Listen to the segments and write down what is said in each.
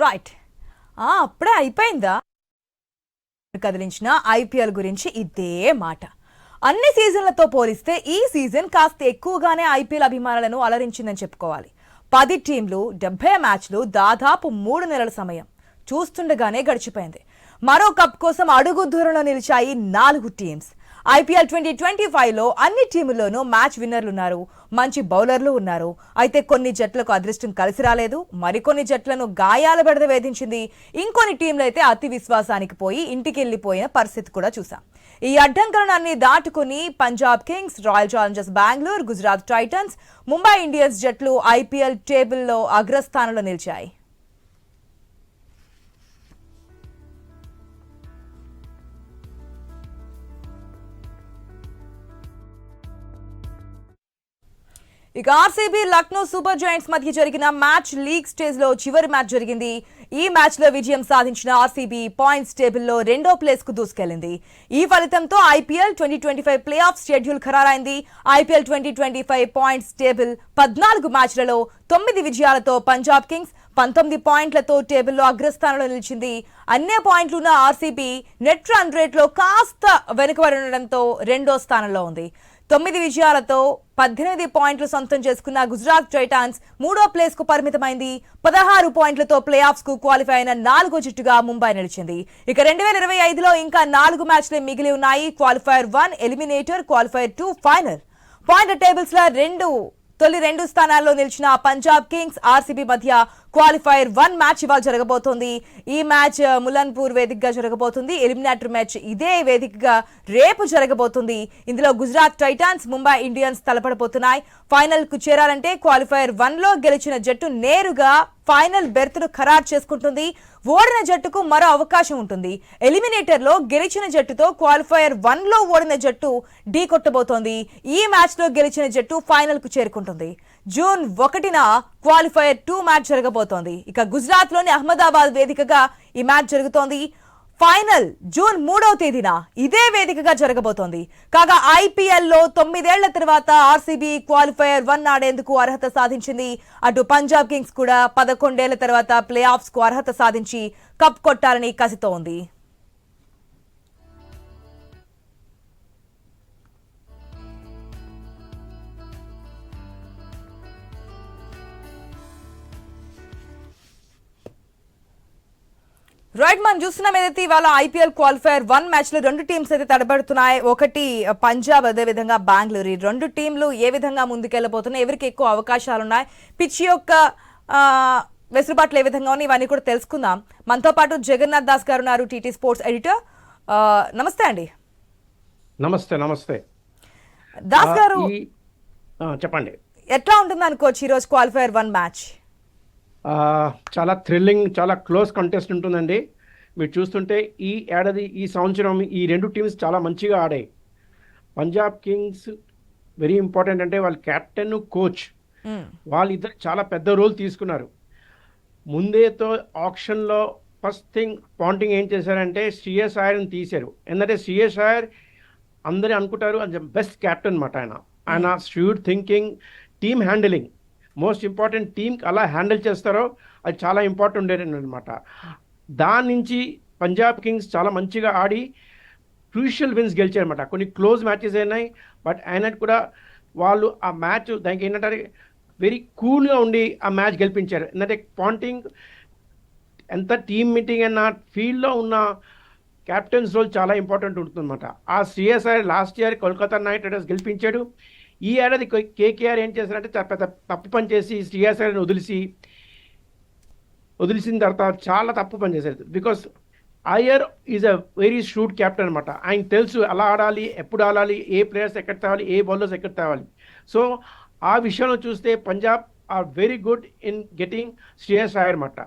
Right. అప్పుడే అయిపోయిందా కదిలించిన IPL గురించి ఇదే మాట. అన్ని సీజన్లతో పోలిస్తే ఈ సీజన్ కాస్త ఎక్కువగానే ఐపీఎల్ అభిమానులను అలరించిందని చెప్పుకోవాలి. 10 టీంలు, 70 మ్యాచ్లు, దాదాపు 3 నెలల సమయం చూస్తుండగానే గడిచిపోయింది. మరో కప్ కోసం అడుగు దూరంలో నిలిచాయి 4 టీమ్స్. ఐపీఎల్ 2025లో అన్ని టీముల్లోనూ మ్యాచ్ విన్నర్లు ఉన్నారు, మంచి బౌలర్లు ఉన్నారు. అయితే కొన్ని జట్లకు అదృష్టం కలిసి రాలేదు, మరికొన్ని జట్లను గాయాల బెడద వేధించింది. ఇంకొన్ని టీంలు అయితే అతి విశ్వాసానికి పోయి ఇంటికెళ్లిపోయిన పరిస్థితి కూడా చూసాం. ఈ అడ్డంకులన్నీ దాటుకుని Punjab Kings, royal Challengers Bengaluru, Gujarat Titans, Mumbai Indians జట్లు ఐపీఎల్ టేబుల్లో అగ్రస్థానంలో నిలిచాయి. ఇక ఆర్సీబీ లక్నో సూపర్ జైంట్స్ మధ్య జరిగిన మ్యాచ్ లీగ్ స్టేజ్ లో చివరి మ్యాచ్ జరిగింది. ఈ మ్యాచ్ లో విజయం సాధించిన ఆర్సీబీ పాయింట్స్ టేబుల్లో 2వ ప్లేస్ కు దూసుకెళ్లింది. ఈ ఫలితంతో ఐపీఎల్ 2025 ప్లే ఆఫ్ షెడ్యూల్ ఖరారైంది. ఐపీఎల్ 2025 పాయింట్స్ టేబుల్ 14 మ్యాచ్లలో 9 విజయాలతో పంజాబ్ కింగ్స్ 19 పాయింట్లతో టేబుల్లో అగ్రస్థానంలో నిలిచింది. అన్నే పాయింట్లున్న ఆర్సీబీ నెట్ రన్ రేట్ లో కాస్త వెనుకబడి ఉండడంతో 2వ స్థానంలో ఉంది. 9 విజయాలతో 18 పాయింట్లు సొంతం చేసుకున్న గుజరాత్ టైటాన్స్ 3వ ప్లేస్ కు పరిమితమైంది. 16 పాయింట్లతో ప్లే ఆఫ్స్ కు క్వాలిఫై అయిన 4వ జట్టుగా ముంబై నిలిచింది. ఇక 2025లో ఇంకా 4 మ్యాచ్లే మిగిలి ఉన్నాయి. Qualifier 1, eliminator, qualifier 2, final. Point tables లో తొలి 2 స్థానాల్లో నిలిచిన పంజాబ్ కింగ్స్, ఆర్సీబీ మధ్య క్వాలిఫైర్ 1 మ్యాచ్ ఇవాళ జరగబోతోంది. ఈ మ్యాచ్ ములన్పూర్ వేదికగా జరగబోతుంది. ఎలిమినేటర్ మ్యాచ్ ఇదే వేదికగా రేపు జరగబోతుంది. ఇందులో గుజరాత్ టైటాన్స్, ముంబై ఇండియన్స్ తలపడబోతున్నాయి. ఫైనల్ కు చేరాలంటే క్వాలిఫైర్ 1లో గెలిచిన జట్టు నేరుగా ఫైనల్ బెర్త్ను ఖరారు చేసుకుంటుంది. ఓడిన జట్టుకు మరో అవకాశం ఉంటుంది. ఎలిమినేటర్ లో గెలిచిన జట్టుతో క్వాలిఫైర్ 1లో ఓడిన జట్టు ఢీ కొట్టబోతోంది. ఈ మ్యాచ్ లో గెలిచిన జట్టు ఫైనల్ కు చేరుకుంటుంది. జూన్ 1న క్వాలిఫైర్ 2 మ్యాచ్ జరగబోతోంది. ఇక గుజరాత్ లోని అహ్మదాబాద్ వేదికగా ఈ మ్యాచ్ జరుగుతోంది. ఫైనల్ జూన్ 3వ తేదీన ఇదే వేదికగా జరగబోతోంది. కాగా ఐపీఎల్ లో 9 ఏళ్ల తర్వాత ఆర్సీబీ క్వాలిఫైర్ 1 ఆడేందుకు అర్హత సాధించింది. అటు పంజాబ్ కింగ్స్ కూడా 11 ఏళ్ల తర్వాత ప్లే ఆఫ్స్ కు అర్హత సాధించి కప్ కొట్టాలని కసితో ఉంది. రైట్, మనం చూస్తున్నాం ఏదైతే ఇవాళ ఐపీఎల్ క్వాలిఫైర్ 1 మ్యాచ్ లో 2 టీమ్స్ అయితే తడబడుతున్నాయి. ఒకటి పంజాబ్, అదే విధంగా బెంగళూరు. ఈ 2 టీంలు ఏ విధంగా ముందుకెళ్లబోతున్నాయి, ఎవరికి ఎక్కువ అవకాశాలు ఉన్నాయి, పిచ్ యొక్క వెసులుబాట్లు ఏ విధంగా ఉన్నాయి, ఇవన్నీ కూడా తెలుసుకుందాం. మనతో పాటు జగన్నాథ్ దాస్ గారు ఉన్నారు, టీటీ స్పోర్ట్స్ ఎడిటర్. నమస్తే అండి. నమస్తే. నమస్తే దాస్ గారు, చెప్పండి. ఎట్లా ఉంటుంది అనుకోవచ్చు ఈరోజు క్వాలిఫైర్ 1 మ్యాచ్? చాలా థ్రిల్లింగ్, చాలా క్లోజ్ కంటెస్ట్ ఉంటుందండి. మీరు చూస్తుంటే ఈ ఏడాది, ఈ సంవత్సరం ఈ 2 టీమ్స్ చాలా మంచిగా ఆడాయి. పంజాబ్ కింగ్స్ వెరీ ఇంపార్టెంట్, అంటే వాళ్ళ కెప్టెన్, కోచ్ వాళ్ళిద్దరు చాలా పెద్ద రోల్ తీసుకున్నారు. ముందేతో ఆప్షన్లో ఫస్ట్ థింగ్ పాయింటింగ్ ఏం చేశారంటే శ్రేయస్ అయ్యర్ని తీశారు. ఎందుకంటే శ్రేయస్ అయ్యర్ అందరూ అనుకుంటారు అది బెస్ట్ కెప్టెన్ అనమాట. ఆయన shrewd thinking, team handling, most important టీమ్కి అలా హ్యాండిల్ చేస్తారో అది చాలా ఇంపార్టెంట్ ఉండేది అనమాట. దాని నుంచి పంజాబ్ కింగ్స్ చాలా మంచిగా ఆడి క్రూషియల్ విన్స్ గెలిచారనమాట. కొన్ని క్లోజ్ మ్యాచెస్ అయినాయి, బట్ అయినట్టు కూడా వాళ్ళు ఆ మ్యాచ్ దానికి ఏంటంటే వెరీ కూల్గా ఉండి ఆ మ్యాచ్ గెలిపించారు. ఎందుకంటే పాయింటింగ్ ఎంత టీమ్ మీటింగ్ అయినా ఫీల్డ్లో ఉన్న క్యాప్టెన్స్ రోల్ చాలా ఇంపార్టెంట్ ఉంటుందన్నమాట. ఆ సిఎస్ఐ last year Kolkata knight riders గెలిపించాడు. ఈ ఏడాది కేకేఆర్ ఏం చేశారంటే తప్పు పని చేసి సిఎస్ఐని వదిలిసిన తర్వాత చాలా తప్పు పని చేశారు. Because Iyer is a very shoot captain అనమాట. ఆయన తెలుసు ఎలా ఆడాలి, ఎప్పుడు ఆడాలి, ఏ ప్లేయర్స్ ఎక్కడ తేవాలి, ఏ బౌలర్స్ ఎక్కడ తేవాలి. సో ఆ విషయంలో చూస్తే Punjab are very good in getting Shreyas Iyer అనమాట.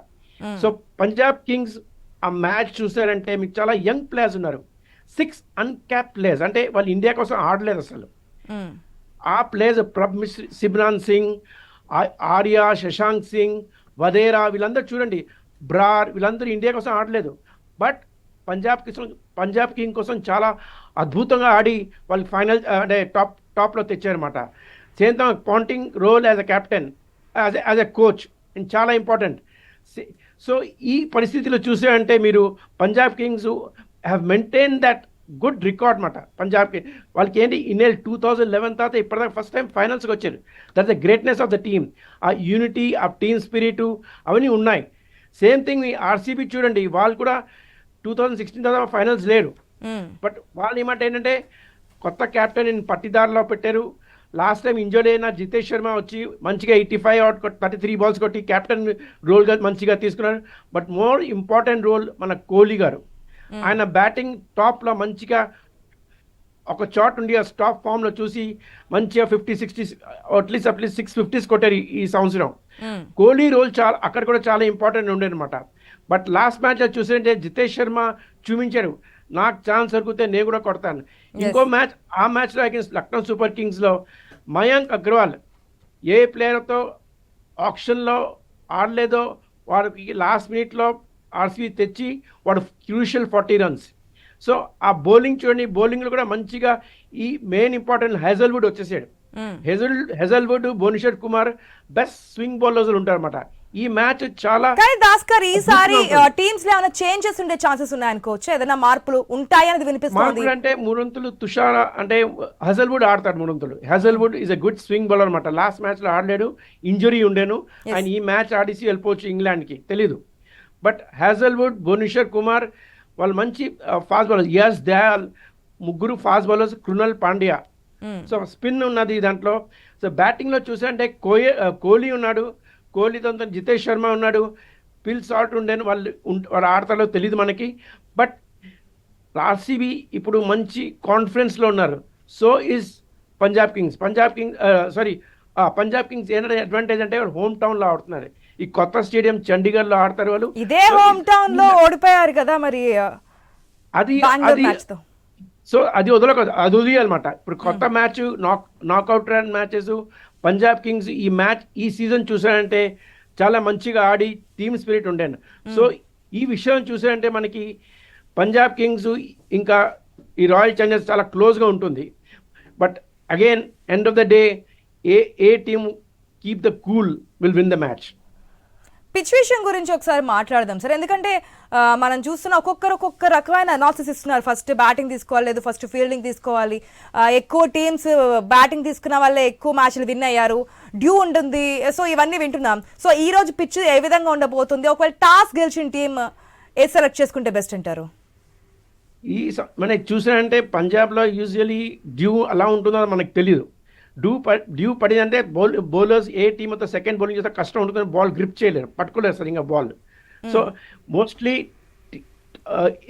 సో పంజాబ్ కింగ్స్ ఆ మ్యాచ్ చూసారంటే మీకు చాలా యంగ్ ప్లేయర్స్ ఉన్నారు. 6 అన్క్యాప్ ప్లేయర్స్, అంటే వాళ్ళు ఇండియా కోసం ఆడలేదు అసలు. ఆ ప్లేయర్స్ సిబ్రాన్ సింగ్, ఆర్యా, శశాంక్ సింగ్, వదేరా, వీళ్ళందరూ చూడండి, బ్రార్, వీళ్ళందరూ ఇండియా కోసం ఆడలేదు. బట్ పంజాబ్ కింగ్ కోసం చాలా అద్భుతంగా ఆడి వాళ్ళు ఫైనల్ అంటే టాప్లో తెచ్చారన్నమాట. Same pointing role as a captain, as a coach చాలా ఇంపార్టెంట్. సో ఈ పరిస్థితిలో చూసారంటే మీరు Punjab kings have maintain that good record మాట పంజాబ్కి. వాళ్ళకి ఏంటి ఇన్నేళ్ళు 2011 తర్వాత ఇప్పటిదాకా ఫస్ట్ టైం ఫైనల్స్కి వచ్చారు. That the greatness of the team, ఆ యూనిటీ, ఆ టీమ్ స్పిరిట్ అవన్నీ ఉన్నాయి. సేమ్ థింగ్ మీ ఆర్సీబీ చూడండి, వాళ్ళు కూడా 2016 తర్వాత ఫైనల్స్ లేరు. బట్ వాళ్ళు ఏమంటే ఏంటంటే కొత్త క్యాప్టెన్ పట్టిదారులో పెట్టారు. లాస్ట్ టైం ఇంజర్డ్ అయిన జితేష్ శర్మ వచ్చి మంచిగా 85 అవుట్ 33 బాల్స్ కొట్టి క్యాప్టెన్ రోల్గా మంచిగా తీసుకున్నారు. బట్ మోర్ ఇంపార్టెంట్ రోల్ మన కోహ్లీ గారు. ఆయన బ్యాటింగ్ టాప్లో మంచిగా ఒక షాట్ ఉండి ఆ టాప్ ఫామ్లో చూసి మంచిగా 50-60 అట్లీస్ట్ 650s కొట్టారు ఈ సంవత్సరం. కోహ్లీ రోల్ చాలా అక్కడ కూడా చాలా ఇంపార్టెంట్ ఉండే అనమాట. బట్ లాస్ట్ మ్యాచ్లో చూసారంటే జితేష్ శర్మ చూపించారు, నాకు ఛాన్స్ దొరికితే నేను కూడా కొడతాను. ఇంకో మ్యాచ్, ఆ మ్యాచ్లో అగేన్స్ట్ లక్నో సూపర్ కింగ్స్లో మయాంక్ అగ్రవాల్ ఏ ప్లేయర్తో ఆప్షన్లో ఆడలేదో వాడికి లాస్ట్ మినిట్లో ఆర్సీబీ తెచ్చి వాడు క్రూషియల్ 40 runs. సో ఆ బౌలింగ్ చూడండి, బౌలింగ్లో కూడా మంచిగా ఈ మెయిన్ ఇంపార్టెంట్ హెజల్వుడ్ వచ్చేసాడు. Hazlewood, Bhuvneshwar Kumar best swing bowlers ఉంటారు అనమాట. ఈ మ్యాచ్ చాలా కానీ దాస్కర్ ఈసారి టీమ్స్ లో ఏమైనా చేంజెస్ ఉండే ఛాన్సెస్ ఉన్నాయనుకోవచ్చు, ఏదైనా మార్పులు ఉంటాయి అనేది వినిపిస్తుంది. మార్పులు అంటే మూడొంతులు తుషార అంటే హెజల్వుడ్ ఆడతాడు మూడొంతులు. Hazlewood is a good swing bowler అనమాట. లాస్ట్ మ్యాచ్ లో ఆడలేడు, ఇంజురీ ఉండేను. ఆయన ఈ మ్యాచ్ ఆడిసి వెళ్ళిపోవచ్చు ఇంగ్లాండ్కి, తెలీదు. బట్ హెజల్వుడ్, భువనేశ్వర్ కుమార్ వాళ్ళు మంచి ఫాస్ట్ బౌలర్స్. యస్ దయాల్ ముగ్గురు fast bowlers. Krunal Pandya, so spin ఉన్నది దాంట్లో. సో బ్యాటింగ్లో చూసారంటే కోహ్లీ ఉన్నాడు, కోహ్లీతో జితేష్ శర్మ ఉన్నాడు, పిల్ సాల్ట్ ఉండేను. వాళ్ళు ఆడతారో తెలియదు మనకి. బట్ ఆర్సీబీ ఇప్పుడు మంచి కాన్ఫిడెన్స్లో ఉన్నారు. So is Punjab Kings. Punjab Kings ఏంటంటే అడ్వాంటేజ్ అంటే హోమ్ టౌన్లో ఆడుతున్నారు. ఈ కొత్త స్టేడియం చండీగఢ్లో ఆడతారు వాళ్ళు. ఇదే హోమ్ టౌన్ లో ఓడిపోయారు కదా మరి అది సో అది వదిలేయాలన్నమాట. ఇప్పుడు కొత్త match knockout run matches Punjab Kings ఈ మ్యాచ్ ఈ సీజన్ చూసారంటే చాలా మంచిగా ఆడి టీమ్ స్పిరిట్ ఉండేను. సో ఈ విషయం చూసారంటే మనకి పంజాబ్ కింగ్స్ ఇంకా ఈ రాయల్ ఛాలెంజర్స్ చాలా క్లోజ్గా ఉంటుంది. But again end of the day A team keep the cool will win the match. Pitch విషయం గురించి ఒకసారి మాట్లాడదాం సార్. ఎందుకంటే మనం చూస్తున్న ఒక్కొక్క రకమైన అనాలిసిస్ ఇస్తున్నారు. ఫస్ట్ బ్యాటింగ్ తీసుకోవాలి, లేదు ఫస్ట్ ఫీల్డింగ్ తీసుకోవాలి. ఎక్కువ టీమ్స్ బ్యాటింగ్ తీసుకున్న వాళ్ళే ఎక్కువ మ్యాచ్లు విన్ అయ్యారు, డ్యూ ఉంటుంది. సో ఇవన్నీ వింటున్నాం. సో ఈ రోజు పిచ్ ఏ విధంగా ఉండబోతుంది? ఒకవేళ టాస్ గెలిచిన టీమ్ ఏ సెలెక్ట్ చేసుకుంటే బెస్ట్ అంటారు? మనకి చూసారంటే పంజాబ్లో యూజువలీ డ్యూ అలా ఉంటుందో మనకు తెలియదు. డ్యూ పడిందంటే బౌలర్స్ ఏ టీమ్ అయితే సెకండ్ బౌలింగ్ చేస్తే కష్టం ఉంటుంది, బాల్ గ్రిప్ చేయలేరు, పట్టుకోలేరు సార్ ఇంకా బాల్. సో మోస్ట్లీ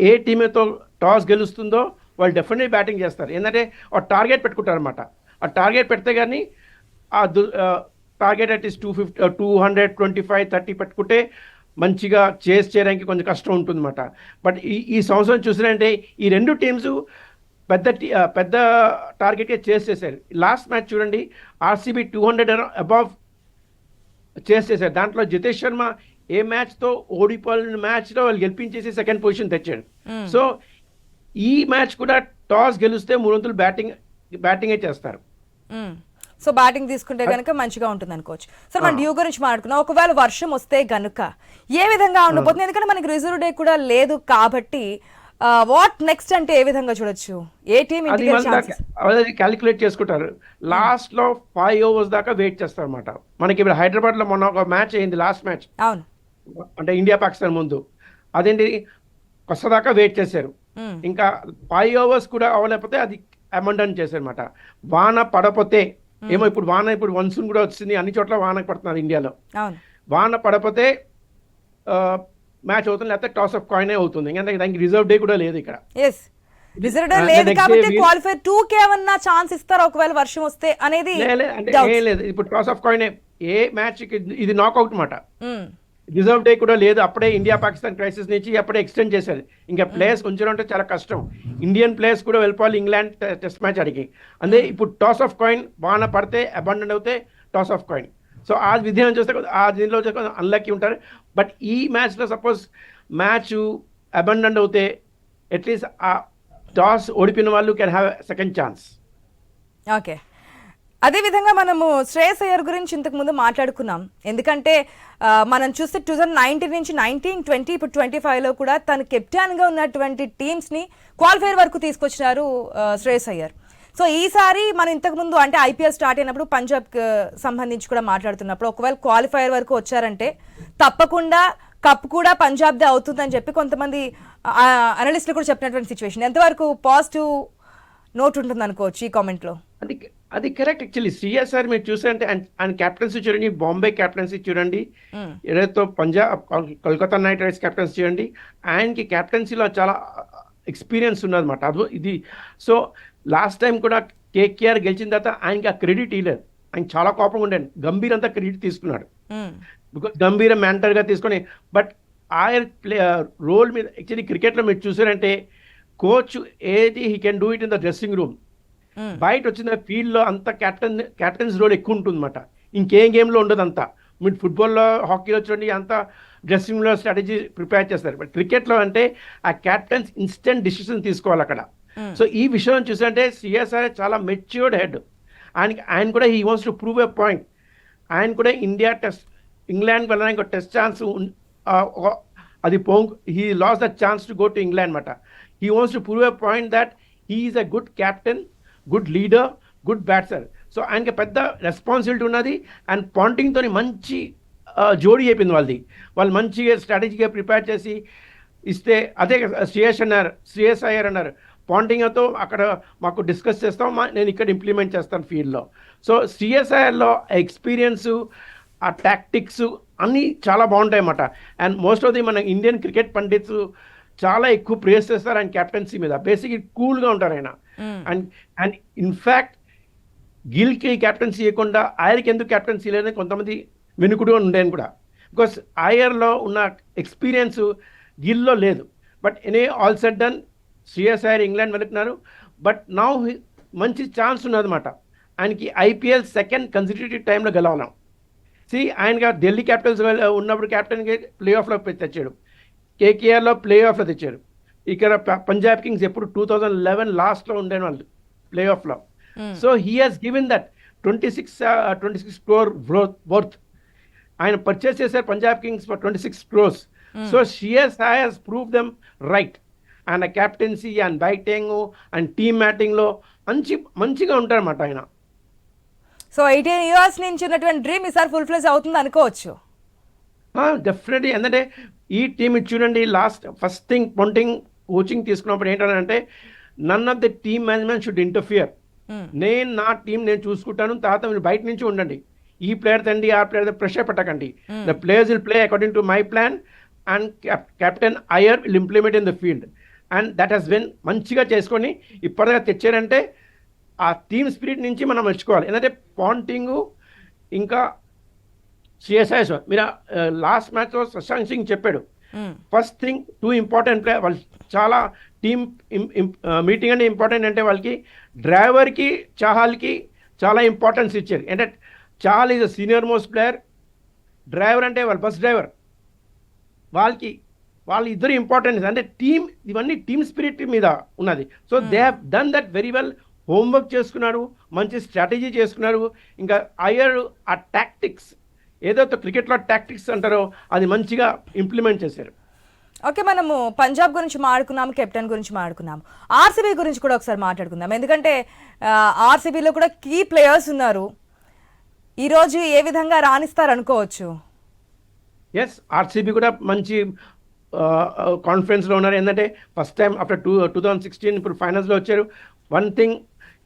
ఏ టీమ్ అయితే టాస్ గెలుస్తుందో వాళ్ళు డెఫినెట్లీ బ్యాటింగ్ చేస్తారు. ఏంటంటే ఆ టార్గెట్ పెట్టుకుంటారు అనమాట. ఆ టార్గెట్ పెడితే కానీ ఆ టార్గెట్ అట్లీస్ట్ 225-30 పెట్టుకుంటే మంచిగా చేస్ చేయడానికి కొంచెం కష్టం ఉంటుంది అనమాట. బట్ ఈ సంవత్సరం చూసినంటే ఈ రెండు టీమ్స్ పెద్ద టార్గెట్గా చేసేసారు. లాస్ట్ మ్యాచ్ చూడండి, ఆర్సీబీ 200 అబవ్ చేసేసారు. దాంట్లో జితేష్ శర్మ ఏ మ్యాచ్తో ఓడిపోయిన మ్యాచ్లో వాళ్ళు గెలిపించేసి సెకండ్ పొజిషన్ తెచ్చాడు. సో ఈ మ్యాచ్ కూడా టాస్ గెలిస్తే 300 బ్యాటింగే చేస్తారు. సో బ్యాటింగ్ తీసుకుంటే కనుక మంచిగా ఉంటుంది అనుకోవచ్చు. సార్ మనం డ్యూ గురించి మాట్లాడుకున్నాం. ఒకవేళ వర్షం వస్తే కనుక ఏ విధంగా ఉండబోతుంది? ఎందుకంటే మనకి రిజర్వ్ డే కూడా లేదు కాబట్టి వాట్ నెక్స్ట్ అంటే ఏ విధంగా చూడొచ్చు? ఏ టీం క్యాలిక్యులేట్ చేసుకుంటారు. లాస్ట్ లో 5 overs దాకా వెయిట్ చేస్తారు అనమాట. మనకి ఇప్పుడు హైదరాబాద్ లో మొన్న ఒక మ్యాచ్ అయింది, లాస్ట్ మ్యాచ్, అవును, అంటే ఇండియా పాకిస్తాన్ ముందు. అదేంటి కొత్త దాకా వెయిట్ చేశారు. ఇంకా 5 overs కూడా అవ్వలేకపోతే అది అమెండన్ చేశారు అనమాట. వాన పడపోతే ఏమో, ఇప్పుడు మన్సూన్ కూడా వచ్చింది, అన్ని చోట్ల వాన పడుతున్నారు ఇండియాలో. వాన పడపోతే మ్యాచ్ అవుతుంది, లేకపోతే టాస్ ఆఫ్ కాయిన్ అవుతుంది. ఎందుకంటే దానికి రిజర్వ్ డే కూడా లేదు ఇక్కడ. రిజర్వ్ డే లేదు కాబట్టి క్వాలిఫైర్ 2 కి ఏమన్నా ఛాన్స్ ఇస్తారు ఒకవేళ వర్షం వస్తే అనేది? లేదు, ఇప్పుడు toss of coin A match ఇది నాకౌట్ మాట. రిజర్వ్ డే కూడా లేదు. అప్పుడే ఇండియా పాకిస్తాన్ క్రైసిస్ నుంచి అప్పుడే ఎక్స్టెండ్ చేశారు. ఇంకా ప్లేయర్స్ కొంచెం అంటే చాలా కష్టం. ఇండియన్ ప్లేయర్స్ కూడా వెళ్ళిపోవాలి ఇంగ్లాండ్ టెస్ట్ మ్యాచ్ అడిగి. అందుకే ఇప్పుడు టాస్ ఆఫ్ కాయిన్, వాన పడితే అబాండన్ అవుతే టాస్ ఆఫ్ కాయిన్. సో ఆ విధానం చూస్తే ఆ దీనిలో కొంచెం అన్లక్కీ ఉంటారు. బట్ ఈ మ్యాచ్లో సపోజ్ మ్యాచ్ అబాండన్ అవుతే అట్లీస్ట్ ఆ టాస్ ఓడిపోయిన వాళ్ళు can have second chance. Okay, అదేవిధంగా మనము శ్రేయస్ అయ్యర్ గురించి ఇంతకు ముందు మాట్లాడుకున్నాం. ఎందుకంటే మనం చూస్తే 2019 నుంచి 19-20 ఇప్పుడు 25లో కూడా తను కెప్టెన్గా ఉన్నటువంటి టీమ్స్ని క్వాలిఫైర్ వరకు తీసుకొచ్చినారు శ్రేయస్ అయ్యర్. సో ఈసారి మనం ఇంతకుముందు అంటే ఐపీఎల్ స్టార్ట్ అయినప్పుడు పంజాబ్ సంబంధించి కూడా మాట్లాడుతున్నప్పుడు ఒకవేళ క్వాలిఫైర్ వరకు వచ్చారంటే తప్పకుండా కప్ కూడా పంజాబ్దే అవుతుందని చెప్పి కొంతమంది అనలిస్టులు కూడా చెప్పినటువంటి సిచ్యువేషన్. ఎంతవరకు పాజిటివ్ నోట్ ఉంటుంది అనుకోవచ్చు ఈ కామెంట్లో? అది కరెక్ట్. యాక్చువల్లీ సిఎస్ఆర్ మీరు చూసారంటే ఆయన క్యాప్టెన్సీ చూడండి, బాంబే క్యాప్టెన్సీ చూడండి, ఏదైతే Punjab Kolkata knight riders captaincy చూడండి, ఆయనకి క్యాప్టెన్సీలో చాలా ఎక్స్పీరియన్స్ ఉన్నదన్నమాట. అది ఇది సో లాస్ట్ టైం కూడా కేకేఆర్ గెలిచిన తర్వాత ఆయనకి ఆ క్రెడిట్ ఇవ్వలేదు. ఆయన చాలా కోపంగా ఉండేది. గంభీర్ అంతా క్రెడిట్ తీసుకున్నాడు, బికాస్ గంభీర మెంటర్గా తీసుకొని. బట్ ఆయన రోల్ మీద యాక్చువల్లీ క్రికెట్లో మీరు చూసారంటే కోచ్ ఏది he can do it in the dressing room, బయట వచ్చిన ఫీల్డ్లో అంత క్యాప్టెన్స్ రోల్ ఎక్కువ ఉంటుంది అనమాట. ఇంకేం గేమ్లో ఉండదు అంతా. మీరు ఫుట్బాల్లో హాకీలో చూడండి అంతా డ్రెస్సింగ్లో స్ట్రాటజీ ప్రిపేర్ చేస్తారు. బట్ క్రికెట్లో అంటే ఆ క్యాప్టెన్స్ ఇన్స్టెంట్ డిసిషన్ తీసుకోవాలి అక్కడ. సో ఈ విషయం చూసారంటే సిఎస్ఆర్ చాలా మెచ్యూర్డ్ హెడ్. ఆయన కూడా he wants to prove a point. ఆయన కూడా ఇండియా ఇంగ్లాండ్కి వెళ్ళడానికి ఒక టెస్ట్ ఛాన్స్ అది he lost the chance to go to England అనమాట. He wants to prove a point that he is a good captain, good leader, good batsman. So ఆయనకి పెద్ద responsibility ఉన్నది. అండ్ పాంటింగ్తో మంచి జోడీ అయిపోయింది వాళ్ళది. వాళ్ళు మంచిగా స్ట్రాటజీగా ప్రిపేర్ చేసి ఇస్తే అదే శ్రేయస్ అయ్యర్ అన్నారు పాంటింగ్తో అక్కడ మాకు డిస్కస్ చేస్తాం, నేను ఇక్కడ ఇంప్లిమెంట్ చేస్తాను ఫీల్డ్లో. సో సిఎస్ఐఆర్లో ఎక్స్పీరియన్సు, ఆ టాక్టిక్స్ అన్నీ చాలా బాగుంటాయి అన్నమాట. అండ్ మోస్ట్ ఆఫ్ ది మన ఇండియన్ క్రికెట్ పండిట్స్ చాలా ఎక్కువ ప్రేస్ చేస్తారు ఆయన క్యాప్టెన్సీ మీద. బేసిక్ కూల్గా ఉంటారు ఆయన. అండ్ ఇన్ఫ్యాక్ట్ గిల్కి క్యాప్టెన్సీ ఇవ్వకుండా ఆయనకి ఎందుకు క్యాప్టెన్సీ లేదని కొంతమంది వెనుకుడుగా ఉండేది కూడా. బికాస్ ఆయర్లో ఉన్న ఎక్స్పీరియన్స్ గిల్లో లేదు. But any all set done CSIR England వెళ్తున్నారు. బట్ నౌ మంచి ఛాన్స్ ఉన్నదన్నమాట ఆయనకి ఐపీఎల్ సెకండ్ కన్సిక్యూటివ్ టైంలో గెలవడం. ఆయనగా ఢిల్లీ క్యాపిటల్స్ ఉన్నప్పుడు క్యాప్టెన్కి ప్లే ఆఫ్లో తెచ్చాడు, కేకేఆర్లో ప్లే ఆఫ్లో తెచ్చారు. ఇక్కడ పంజాబ్ కింగ్స్ ఎప్పుడు 2011 లాస్ట్లో ఉండేది వాళ్ళు ప్లే ఆఫ్లో. So he has given that 26 crore worth ఆయన పర్చేస్ చేశారు Punjab kings for 26 crores. So సిఎస్ఐ హాజ్ ప్రూవ్ దెమ్ రైట్. ఆయన captaincy and batting and team మ్యాటింగ్లో మంచిగా ఉంటారన్నమాట ఆయన. సో 18 years నుంచి ఉన్నటువంటి డ్రీమ్ ఈసారి ఫుల్ ఫ్లెజ్ అవుతుంది అనుకోవచ్చు. డెఫినెట్లీ. ఎందుకంటే ఈ టీం చూడండి ఫస్ట్ థింగ్ పాంటింగ్ కోచింగ్ తీసుకున్నప్పుడు ఏంటంటే none of the team management should interfere. నేను నా టీం నేను చూసుకుంటాను, తర్వాత మీరు బయట నుంచి ఉండండి, ఈ ప్లేయర్ తండి ఆ ప్లేయర్ ప్రెషర్ పెట్టకండి. The players will play according to my plan and captain Iyer will implement in the field. And that has been మంచిగా చేసుకొని ఇప్పటిగా తెచ్చారంటే ఆ టీమ్ స్పిరిట్ నుంచి మనం మెచ్చుకోవాలి. ఎందుకంటే పాంటింగు ఇంకా సిఎస్ఐ మీరు లాస్ట్ మ్యాచ్లో శశాంక్ సింగ్ చెప్పాడు, ఫస్ట్ థింగ్ 2 ఇంపార్టెంట్ ప్లేయర్ వాళ్ళు చాలా టీమ్ మీటింగ్ అంటే ఇంపార్టెంట్ అంటే వాళ్ళకి డ్రైవర్కి చాహల్కి చాలా ఇంపార్టెన్స్ ఇచ్చారు. అంటే Chahal is a senior most player, driver అంటే వాళ్ళ బస్ డ్రైవర్, వాళ్ళు ఇద్దరు ఇంపార్టెన్స్. అంటే టీమ్ ఇవన్నీ టీమ్ స్పిరిట్ మీద ఉన్నది. So they have done that very well. Homework చేసుకున్నారు, మంచి స్ట్రాటజీ చేసుకున్నారు. ఇంకా అయ్యర్ ఆ టాక్టిక్స్ ఏదైతే క్రికెట్లో టాక్టిక్స్ అంటారో అది మంచిగా ఇంప్లిమెంట్ చేశారు. ఓకే, మనము పంజాబ్ గురించి మాట్లాడుకున్నాము, కెప్టెన్ గురించి మాట్లాడుకున్నాము, ఆర్సీబీ గురించి కూడా ఒకసారి మాట్లాడుకుందాం. ఎందుకంటే ఆర్సీబీలో కూడా కీ ప్లేయర్స్ ఉన్నారు. ఈరోజు ఏ విధంగా రాణిస్తారు అనుకోవచ్చు? ఎస్, ఆర్సీబీ కూడా మంచి కాన్ఫిడెన్స్లో ఉన్నారు. ఏంటంటే ఫస్ట్ టైం ఆఫ్టర్ 2016 ఇప్పుడు ఫైనల్స్లో వచ్చారు. వన్ థింగ్,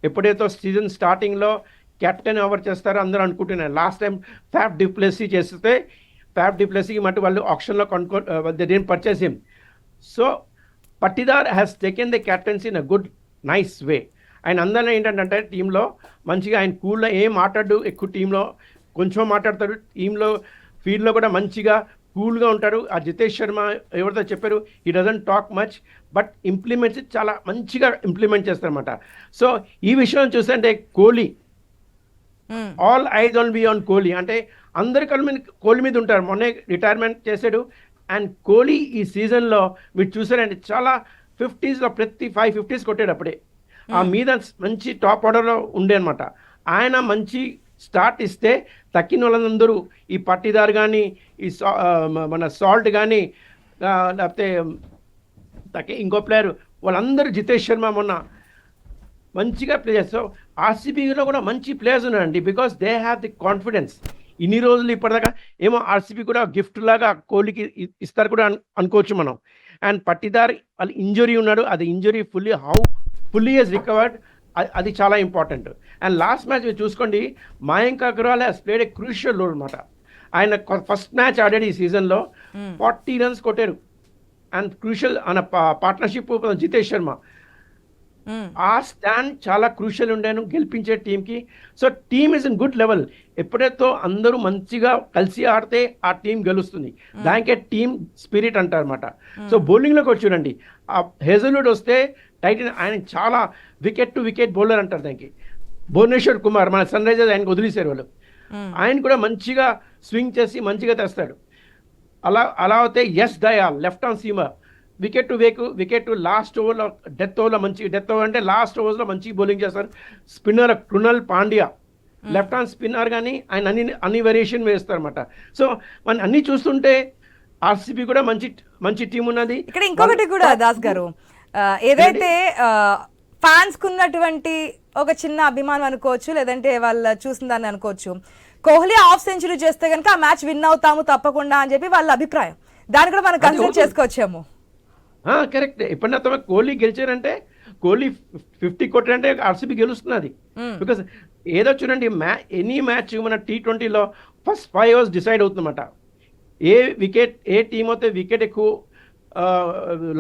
ఎప్పుడైతే సీజన్ స్టార్టింగ్లో కెప్టెన్ ఎవరు చేస్తారో అందరూ అనుకుంటున్నారు. లాస్ట్ టైం ఫ్యాఫ్ డిప్లెసీ చేస్తే ఫ్యాఫ్ డిప్లెసీకి మటు వాళ్ళు ఆప్షన్లో they didn't purchase him. So Patidar has taken the captaincy in a good nice way. ఆయన అందరిలో ఏంటంటే టీంలో మంచిగా ఆయన కూల్గా ఏం మాట్లాడు, ఎక్కువ టీంలో కొంచెం మాట్లాడతాడు, టీంలో ఫీల్డ్లో కూడా మంచిగా కూల్గా ఉంటాడు. ఆ జితేష్ శర్మ ఎవరితో చెప్పారు, ఈ doesn't talk much but implements చాలా మంచిగా ఇంప్లిమెంట్ చేస్తారన్నమాట. సో ఈ విషయం చూస్తుంటే Kohli, all eyes on be on Kohli. అంటే అందరి కోహ్లీ మీద ఉంటారు. మొన్నే రిటైర్మెంట్ చేశాడు. అండ్ కోహ్లీ ఈ సీజన్లో మీరు చూసారంటే చాలా 50s ప్రతి 5 50s కొట్టాడు. అప్పుడే ఆ మీద మంచి టాప్ ఆర్డర్లో ఉండే అనమాట. ఆయన మంచి స్టార్ట్ ఇస్తే తక్కిన వాళ్ళందరూ ఈ పట్టిదార్ కానీ మన సాల్ట్ కానీ లేకపోతే ఇంకో ప్లేయర్ వాళ్ళందరూ జితేష్ శర్మ మొన్న మంచిగా ప్లే చేస్తారు. ఆర్సీబీలో కూడా మంచి ప్లేయర్స్ ఉన్నారండి, because they have the confidence. ఇన్ని రోజులు ఇప్పటిదాకా ఏమో ఆర్సీబీ కూడా గిఫ్ట్ లాగా కోహ్లీకి ఇస్తారు కూడా అనుకోవచ్చు మనం. అండ్ పట్టిదార్ వాళ్ళు ఇంజరీ ఉన్నాడు, అది ఇంజరీ ఫుల్లీ హెస్ రికవర్డ్, అది చాలా ఇంపార్టెంట్. అండ్ లాస్ట్ మ్యాచ్ మీరు చూసుకోండి, Mayank Agarwal has played a crucial role అనమాట. ఆయన ఫస్ట్ మ్యాచ్ ఆడాడు ఈ సీజన్లో, 40 runs కొట్టారు. అండ్ క్రూషియల్ ఆయన పార్ట్నర్షిప్ జితేష్ శర్మ, ఆ స్టాండ్ చాలా క్రూషియల్ ఉండాను గెలిపించే టీంకి. So team is in good level. ఎప్పుడైతే అందరూ మంచిగా కలిసి ఆడితే ఆ టీం గెలుస్తుంది, దానికే టీమ్ స్పిరిట్ అంటారు అనమాట. సో బౌలింగ్లోకి వచ్చి చూడండి, ఆ హేజల్వుడ్ వస్తే టైటిల్ ఆయన చాలా వికెట్ టు వికెట్ బౌలర్ అంటారు దానికి. భువనేశ్వర్ కుమార్ మన సన్ రైజర్స్ ఆయనకు వదిలేశారు వాళ్ళు, ఆయన కూడా మంచిగా స్వింగ్ చేసి మంచిగా తెస్తాడు. అలా అయితే Yash Dayal left arm seamer, wicket to last ఓవర్లో డెత్ ఓవర్ అంటే లాస్ట్ ఓవర్స్లో మంచి బౌలింగ్ చేస్తారు. Spinner Krunal Pandya left hand spinner, కానీ ఆయన అన్ని వేరియేషన్ వేస్తారు అనమాట. సో మనం అన్ని చూస్తుంటే ఆర్సీబీ కూడా మంచి టీం ఉన్నది. ఇక్కడ ఇంకొకటి కూడా దాస్ గారు, ఏదైతే ఫ్యాన్స్ కున్నటువంటి ఒక చిన్న అభిమానం అనుకోవచ్చు, లేదంటే వాళ్ళు చూసిందని అనుకోవచ్చు, కోహ్లీ హాఫ్ సెంచరీ చేస్తే కనుక ఆ మ్యాచ్ విన్ అవుతాము తప్పకుండా అని చెప్పి వాళ్ళ అభిప్రాయం. దాన్ని కూడా మనం కన్సిడర్ చేసుకోవచ్చేమో. కరెక్ట్. ఎప్పుడన్నా కోహ్లీ గెలిచారంటే, కోహ్లీ 50 కొట్టారంటే ఆర్సీబీ గెలుస్తున్నది. బికాస్ ఏదో చూడండి, ఎనీ మ్యాచ్ మన T20లో ఫస్ట్ 5 overs డిసైడ్ అవుతుందన్నమాట. ఏ టీం అయితే వికెట్ ఎక్కువ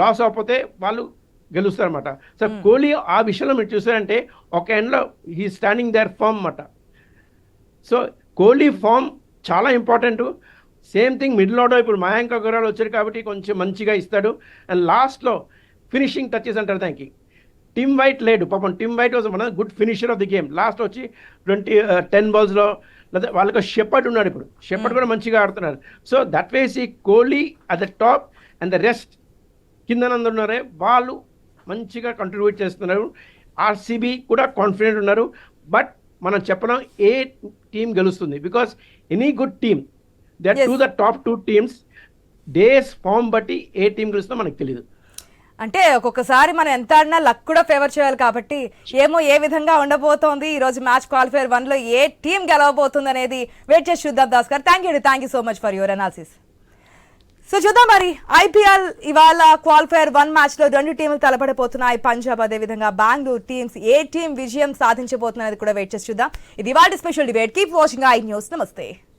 లాస్ అవ్వకపోతే వాళ్ళు గెలుస్తారన్నమాట. సో కోహ్లీ ఆ విషయంలో మీరు చూసారంటే ఒక ఎండ్లో హీ స్టాండింగ్ దేర్ ఫామ్ అన్నమాట. సో కోహ్లీ ఫామ్ చాలా important. Same thing middle order ఇప్పుడు మయాంక్ అగర్వాల్ వచ్చారు కాబట్టి కొంచెం మంచిగా ఇస్తాడు. అండ్ లాస్ట్లో ఫినిషింగ్ టచెస్ అంటారు దానికి. టిమ్ వైట్ లేడు పాపం, టిమ్ వైట్ వాజ్ మన good finisher of the game. Last వచ్చి 10 balls లేదా వాళ్ళకి షెపర్డ్ ఉన్నాడు, ఇప్పుడు షెపర్డ్ కూడా మంచిగా ఆడుతున్నారు. సో దట్ వేస్ ఈ Kohli at the top and the rest కిందనందరూ ఉన్నారే వాళ్ళు మంచిగా కంట్రిబ్యూట్ చేస్తున్నారు. ఆర్సీబీ కూడా కాన్ఫిడెంట్ ఉన్నారు. బట్ మనం చెప్పడం ఏ టీం గెలుస్తుంది, because any good team that to the top 2 teams day's form బట్టి ఏ టీం గెలుస్తుందో మనకు తెలియదు. అంటే ఒక్కొక్కసారి మనం ఎంత ఆడినా లక్ కూడా ఫేవర్ చేయాలి కాబట్టి ఏమో ఏ విధంగా ఉండబోతోంది ఈ రోజు మ్యాచ్ క్వాలిఫైర్ 1లో ఏ టీం గెలవబోతుంది అనేది వెయిట్ చేసి చూద్దాం. దాస్ గారు, thank you so much for your analysis. So చూద్దాం మరి ఐపీఎల్ ఇవాళ క్వాలిఫైర్ 1 మ్యాచ్లో 2 టీంలు తలపడిపోతున్నాయి. పంజాబ్ అదేవిధంగా బెంగళూరు టీమ్స్ ఏ టీం విజయం సాధించబోతున్నది కూడా వెయిట్ చేసి చూద్దాం. ఇది ఇవాళ special debate. Keep watching I news. నమస్తే.